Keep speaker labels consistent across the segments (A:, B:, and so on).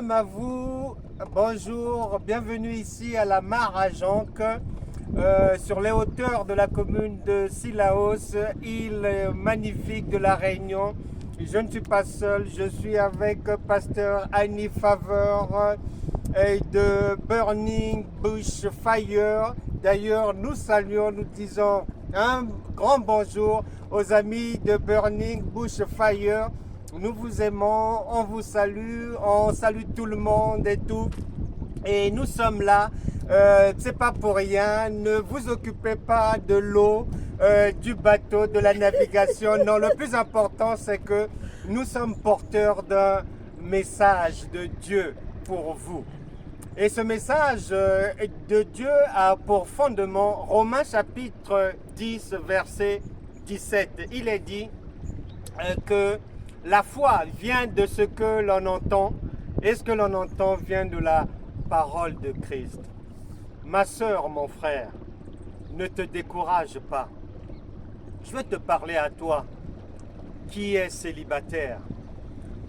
A: Shalom à vous, bonjour, bienvenue ici à la Mare à Jonc, sur les hauteurs de la commune de Sillaos, île magnifique de la Réunion. Je ne suis pas seul, je suis avec pasteur Annie Faveur de Burning Bush Fire. D'ailleurs, nous saluons, nous disons un grand bonjour aux amis de Burning Bush Fire. Nous vous aimons, on vous salue, on salue tout le monde et tout. Et nous sommes là, c'est pas pour rien, ne vous occupez pas de l'eau, du bateau, de la navigation. Non, le plus important c'est que nous sommes porteurs d'un message de Dieu pour vous. Et ce message de Dieu a pour fondement Romains chapitre 10, verset 17. Il est dit que la foi vient de ce que l'on entend, et ce que l'on entend vient de la parole de Christ. Ma sœur, mon frère, ne te décourage pas. Je veux te parler à toi qui es célibataire.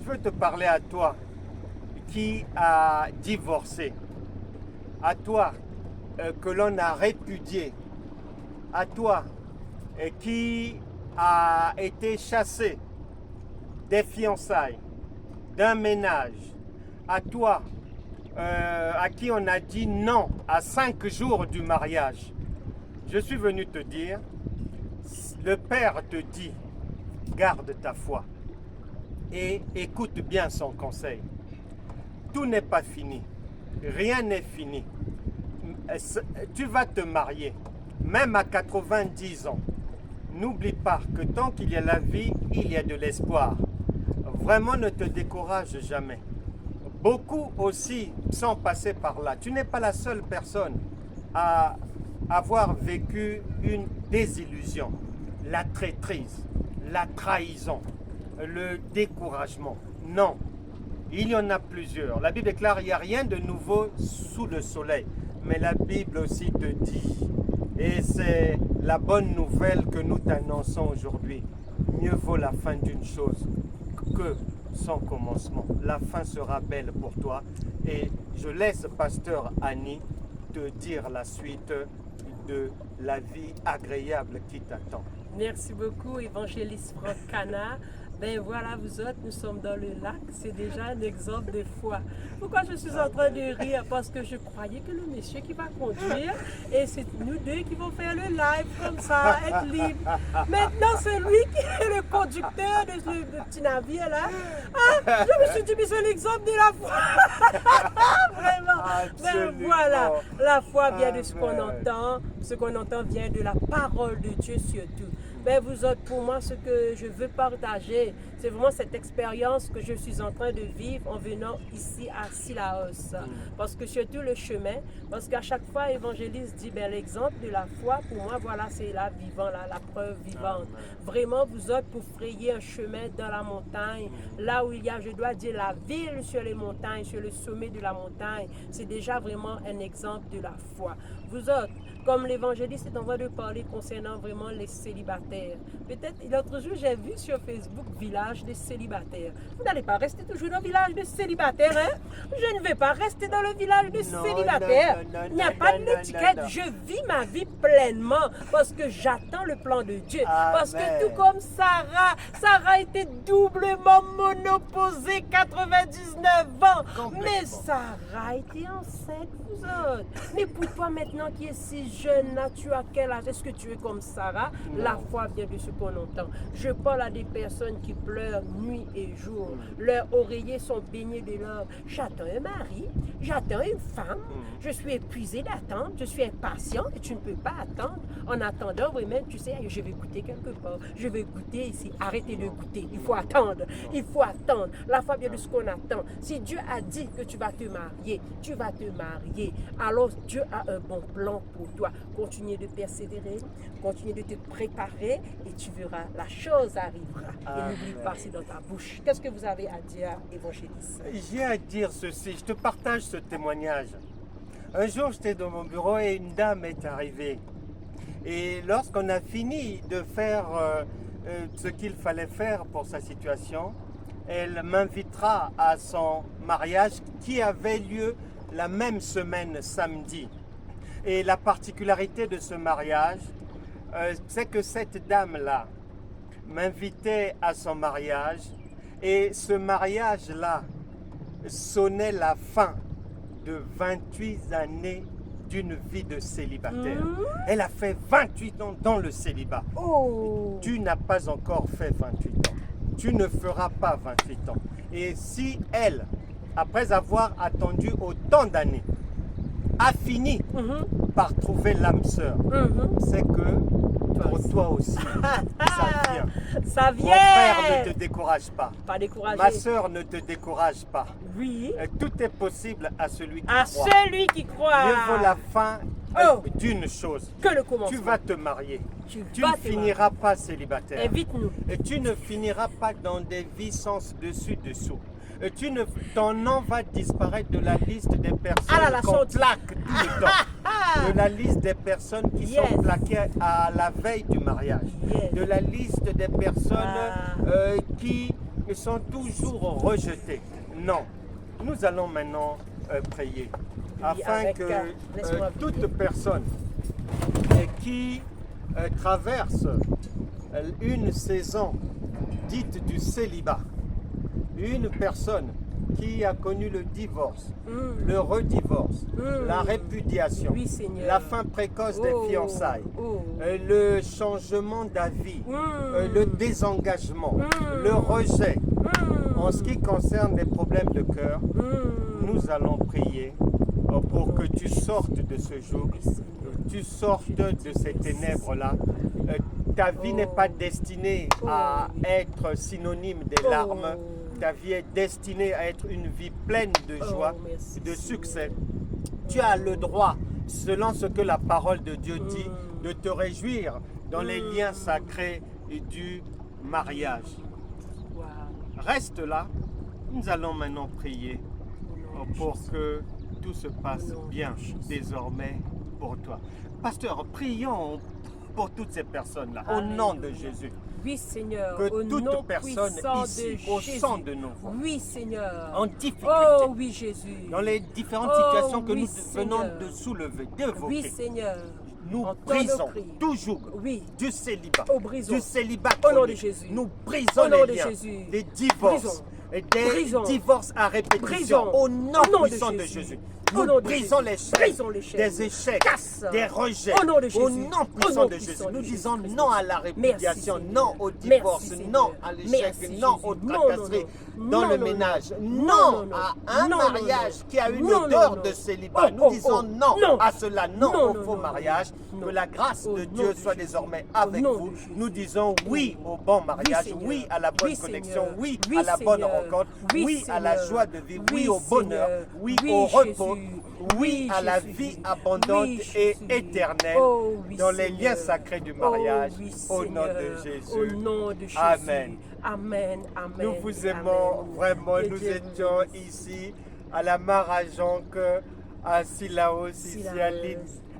A: Je veux te parler à toi qui a divorcé, à toi que l'on a répudié, à toi qui a été chassé des fiançailles, d'un ménage, à toi à qui on a dit non à 5 jours du mariage. Je suis venu te dire, le Père te dit, garde ta foi et écoute bien son conseil. Tout n'est pas fini, rien n'est fini. Tu vas te marier, même à 90 ans. N'oublie pas que tant qu'il y a la vie, il y a de l'espoir. Vraiment, ne te décourage jamais. Beaucoup aussi sont passés par là. Tu n'es pas la seule personne à avoir vécu une désillusion, la traîtrise, la trahison, le découragement. Non, il y en a plusieurs. La Bible déclare qu'il n'y a rien de nouveau sous le soleil. Mais la Bible aussi te dit, et c'est la bonne nouvelle que nous t'annonçons aujourd'hui, mieux vaut la fin d'une chose que son commencement. La fin sera belle pour toi. Et je laisse pasteur Annie te dire la suite de la vie agréable qui t'attend.
B: Merci beaucoup, évangéliste Franck Cana. Ben voilà, vous autres, nous sommes dans le lac. C'est déjà un exemple de foi. Pourquoi je suis en train de rire? Parce que je croyais que le monsieur qui va conduire, et c'est nous deux qui vont faire le live comme ça, être libre. Maintenant, c'est lui qui est le conducteur de ce petit navire là. Ah, je me suis dit, mais c'est l'exemple de la foi. Vraiment. Ben voilà, la foi vient de ce qu'on entend. Ce qu'on entend vient de la parole de Dieu surtout. Ben vous autres, pour moi, ce que je veux partager, c'est vraiment cette expérience que je suis en train de vivre en venant ici à Sillaos. Parce que surtout le chemin, parce qu'à chaque fois, l'évangéliste dit, ben, l'exemple de la foi, pour moi, voilà, c'est la vivante, la preuve vivante. Vraiment, vous autres, pour frayer un chemin dans la montagne, là où il y a, je dois dire, la ville sur les montagnes, sur le sommet de la montagne, c'est déjà vraiment un exemple de la foi. Vous autres, comme l'évangéliste est en train de parler concernant vraiment les célibataires. Peut-être, l'autre jour, j'ai vu sur Facebook village des célibataires. Vous n'allez pas rester toujours dans le village des célibataires, hein? Je ne vais pas rester dans le village des célibataires. Il n'y a pas d'étiquette. Je vis ma vie pleinement parce que j'attends le plan de Dieu. Parce que tout comme Sarah était doublement monoposée, 99 ans. Mais Sarah était enceinte, vous autres. Mais pour toi maintenant qui est si jeune, là, tu as quel âge? Est-ce que tu es comme Sarah? Non. La foi vient de ce qu'on entend. Je parle à des personnes qui pleurent nuit et jour. Leurs oreillers sont baignés de larmes. J'attends un mari, j'attends une femme. Je suis épuisée d'attendre, je suis impatiente et tu ne peux pas attendre. En attendant, vraiment, tu sais, je vais goûter quelque part. Je vais goûter ici. Arrêtez de goûter. Il faut attendre. Il faut attendre. La foi vient de ce qu'on attend. Si Dieu a dit que tu vas te marier, tu vas te marier. Alors Dieu a un bon plan pour toi. Continue de persévérer, continue de te préparer et tu verras, la chose arrivera. Et n'oublie pas, c'est dans ta bouche. Qu'est-ce que vous avez à dire, évangéliste?
A: J'ai à dire ceci, je te partage ce témoignage. Un jour, j'étais dans mon bureau et une dame est arrivée. Et lorsqu'on a fini de faire ce qu'il fallait faire pour sa situation, elle m'invite rentra à son mariage qui avait lieu la même semaine samedi. Et la particularité de ce mariage, c'est que cette dame-là m'invitait à son mariage et ce mariage-là sonnait la fin de 28 années d'une vie de célibataire. Elle a fait 28 ans dans le célibat.
B: Oh.
A: Tu n'as pas encore fait 28 ans. Tu ne feras pas 28 ans. Et si elle, après avoir attendu autant d'années, a fini par trouver l'âme sœur, c'est que pour toi aussi, ça vient.
B: Ça vient.
A: Mon frère ne te décourage pas.
B: Pas découragé.
A: Ma sœur ne te décourage pas.
B: Oui.
A: Tout est possible à celui qui
B: À
A: croit.
B: celui qui croit.
A: Mieux vaut la fin
B: Oh.
A: d'une chose.
B: Que le commencement.
A: Tu vas te marier. Tu
B: vas
A: ne
B: te
A: finiras pas célibataire.
B: Invite-nous.
A: Et tu ne finiras pas dans des vies sans dessus-dessous. Et ton nom va disparaître de la liste des personnes
B: Ah là là,
A: qu'on
B: sorti.
A: plaque tout le temps. De la liste des personnes qui
B: Yes.
A: sont plaquées à la veille du mariage.
B: Yes.
A: De la liste des personnes
B: Ah.
A: qui sont toujours rejetées. Non. Nous allons maintenant prier. Afin
B: avec
A: que
B: laisse-moi
A: toute
B: prier.
A: personne qui traverse une saison dite du célibat, une personne qui a connu le divorce, le redivorce, la répudiation,
B: Oui, Seigneur.
A: la fin précoce des
B: Oh,
A: fiançailles,
B: oh.
A: le changement d'avis, le désengagement,
B: Mm.
A: le rejet. En ce qui concerne les problèmes de cœur, nous allons prier pour que tu sortes de ce joug, tu sortes de ces ténèbres-là. Ta vie n'est pas destinée à être synonyme des larmes. Ta vie est destinée à être une vie pleine de joie,
B: merci,
A: de succès. Tu as le droit, selon ce que la parole de Dieu dit, de te réjouir dans les liens sacrés du mariage.
B: Wow.
A: Reste là, nous allons maintenant prier pour que tout se passe bien désormais pour toi. Pasteur, prions pour toutes ces personnes-là, au nom de Jésus.
B: Oui, Seigneur,
A: Que
B: au
A: toute
B: nom
A: personne
B: puissant
A: ici,
B: de
A: au
B: Jésus.
A: son de nos voix,
B: Oui, Seigneur.
A: en difficulté,
B: Oh, oui, Jésus.
A: dans les différentes
B: Oh,
A: situations que
B: oui,
A: nous venons
B: Seigneur.
A: de soulever,
B: Oui,
A: d'évoquer,
B: Seigneur.
A: nous
B: Entends nos
A: brisons
B: cris.
A: toujours
B: Oui.
A: du célibat,
B: Oh, brisons.
A: du célibat
B: Au nom de
A: chronique.
B: Jésus.
A: Nous brisons
B: Au nom
A: les
B: de
A: liens,
B: Jésus.
A: des divorces,
B: Brisons.
A: et des
B: Brisons.
A: divorces à répétition.
B: Brisons.
A: Au nom
B: Au nom de
A: puissant de
B: Jésus.
A: Jésus.
B: Au
A: Nous
B: nom de
A: brisons
B: Jésus.
A: l'échec,
B: Brisons l'échec.
A: des échecs,
B: Casse.
A: des rejets.
B: Au nom de Jésus.
A: Au nom
B: Au
A: puissant
B: nom
A: de Jésus.
B: puissant de
A: Nous
B: Jésus
A: disons
B: Christ.
A: non à la répudiation,
B: Merci,
A: non
B: Seigneur.
A: au divorce,
B: Merci,
A: non
B: Seigneur.
A: à l'échec,
B: Merci,
A: non
B: Jésus.
A: aux
B: Non,
A: tracasseries
B: non,
A: dans
B: non,
A: le
B: non,
A: ménage,
B: non,
A: non
B: non, non,
A: à un
B: non, non,
A: mariage
B: non.
A: qui a une
B: Non,
A: odeur
B: non,
A: de
B: non.
A: célibat.
B: Oh,
A: Nous
B: oh,
A: disons
B: oh,
A: non
B: non.
A: à cela, non
B: Non,
A: au
B: non,
A: faux
B: non,
A: mariage.
B: non.
A: Que la grâce
B: Au
A: de
B: nom
A: Dieu
B: de
A: soit
B: Jésus.
A: désormais
B: Au
A: avec
B: nom
A: vous.
B: de Jésus.
A: Nous disons oui au bon mariage,
B: Seigneur.
A: oui à la bonne
B: Oui,
A: connexion,
B: Seigneur.
A: oui
B: Oui,
A: à la bonne
B: Seigneur.
A: rencontre,
B: Oui,
A: oui à la
B: Seigneur.
A: joie de vivre, oui
B: Oui,
A: au bonheur,
B: Seigneur.
A: oui
B: Oui,
A: au repos,
B: Jésus.
A: oui
B: Oui,
A: à la
B: Jésus.
A: vie abondante
B: Oui,
A: et
B: Jésus.
A: éternelle
B: Oh, oui,
A: dans les
B: Seigneur.
A: liens sacrés du mariage,
B: Oh, oui,
A: au nom
B: Seigneur.
A: de Jésus.
B: Au nom de Jésus.
A: Amen.
B: Amen. Amen.
A: Nous vous aimons
B: Amen.
A: vraiment.
B: Que
A: Nous
B: Dieu vous
A: étions
B: bénisse.
A: ici à la Marajonque, à Silaos, ici
B: Silaos.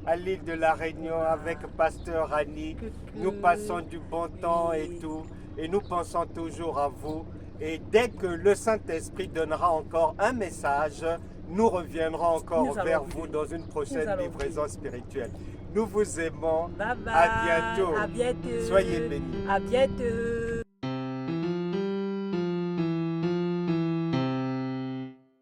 A: à l'île de la Réunion avec Pasteur Annie. Nous passons du bon temps et tout. Et nous pensons toujours à vous. Et dès que le Saint-Esprit donnera encore un message, nous reviendrons encore
B: Nous allons
A: vers
B: prier.
A: vous dans une prochaine
B: Nous allons
A: livraison
B: prier.
A: spirituelle. Nous vous aimons.
B: Bye bye.
A: À bientôt.
B: À bientôt.
A: Soyez bénis.
B: À bientôt.